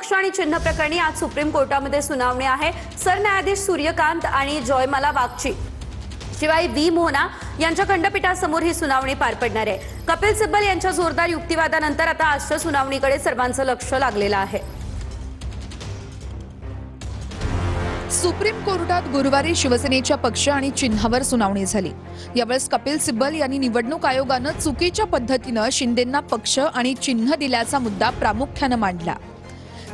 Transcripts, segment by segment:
पक्ष आणि चिन्ह प्रकरणी आज सुप्रीम कोर्टामध्ये सुनावणी आहे। सरन्यायाधीश सूर्यकांत आणि जयमाला बागची शिवाय व्ही मोहना यांच्या खंडपीठासमोर ही सुनावणी पार पडणार आहे। कपिल सिब्बल यांच्या जोरदार युक्तिवादानंतर आता आजच्या सुनावणीकडे सर्वांचं लक्ष लागलेलं आहे। सुप्रीम कोर्टात गुरुवारी शिवसेनेच्या पक्ष आणि चिन्हावर सुनावणी झाली। यावेळेस कपिल सिब्बल यांनी निवडणूक आयोगानं चुकीच्या पद्धतीनं शिंदेंना पक्ष आणि चिन्ह दिल्याचा मुद्दा प्रामुख्याने मांडला।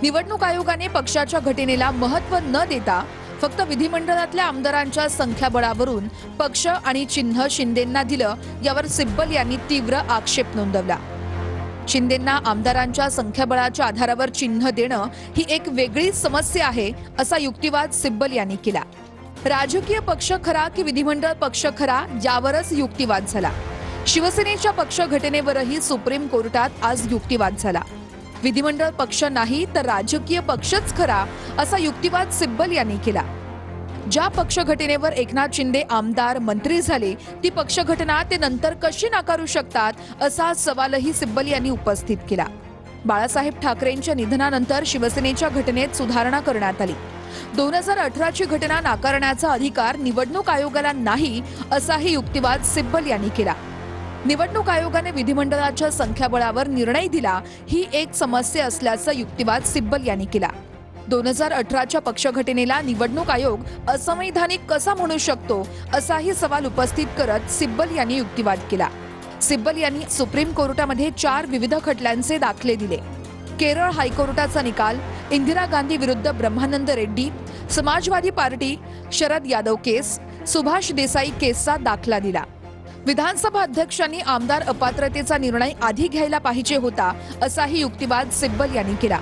निवडणूक आयोगाने पक्षाच्या घटनेला महत्त्व न देता फक्त विधिमंडळातल्या आमदारांच्या संख्याबळावरून पक्ष आणि चिन्ह शिंदेंना दिलं, यावर सिब्बल यांनी तीव्र आक्षेप नोंदवला। शिंदेंना आमदारांच्या संख्याबळाच्या आधारावर चिन्ह देणं ही एक वेगळी समस्या आहे, असा युक्तिवाद सिब्बल यांनी केला। राजकीय पक्ष खरा की विधिमंडळ पक्ष खरा, यावरच युक्तिवाद झाला। शिवसेनेच्या पक्ष घटनेवरही सुप्रीम कोर्टात आज युक्तिवाद झाला। विधिमंडळ पक्ष नाही तर राजकीय पक्षच खरा, असा युक्तिवाद सिब्बल यांनी केला। ज्या पक्ष घटनेवर एकनाथ शिंदे आमदार मंत्री झाले, ती पक्ष घटना ते नंतर कशी नाकारू शकतात, असा सवालही सिब्बल यांनी उपस्थित केला। बाळासाहेब ठाकरेंच्या निधनानंतर शिवसेनेच्या घटनेत सुधारणा करण्यात आली। 2018 ची घटना नाकारण्याचा अधिकार निवडणूक आयोगाला नाही, असाही युक्तिवाद सिब्बल यांनी केला। निवडणूक आयोगाने विधिमंडळाच्या संख्याबळावर निर्णय दिला, ही एक समस्या असल्याचा युक्तिवाद सिब्बल यांनी केला। 2018च्या पक्ष घटनेला निवडणूक आयोग असंवैधानिक कसा म्हणू शकतो, असाही सवाल उपस्थित करत सिब्बल यांनी युक्तिवाद केला। सिब्बल यांनी सुप्रीम कोर्टामध्ये 4 विविध खटल्यांचे दाखले दिले। केरळ हायकोर्टाचा निकाल, इंदिरा गांधी विरुद्ध ब्रह्मानंद रेड्डी, समाजवादी पार्टी, शरद यादव केस, सुभाष देसाई केसचा दाखला दिला। विधानसभा अध्यक्षांनी आमदार अपात्रतेचा निर्णय आधी घ्यायला पाहिजे होता, असाही युक्तिवाद सिब्बल यांनी केला।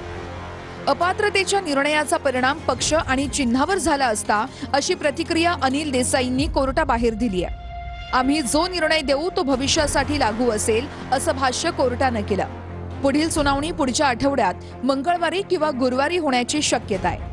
अपात्रतेच्या निर्णयाचा परिणाम पक्ष आणि चिन्हावर झाला असता, अशी प्रतिक्रिया अनिल देसाईंनी कोर्टाबाहेर दिली आहे। आम्ही जो निर्णय देऊ तो भविष्यासाठी लागू असेल, असं भाष्य कोर्टानं केलं। पुढील सुनावणी पुढच्या आठवड्यात मंगळवारी किंवा गुरुवारी होण्याची शक्यता आहे।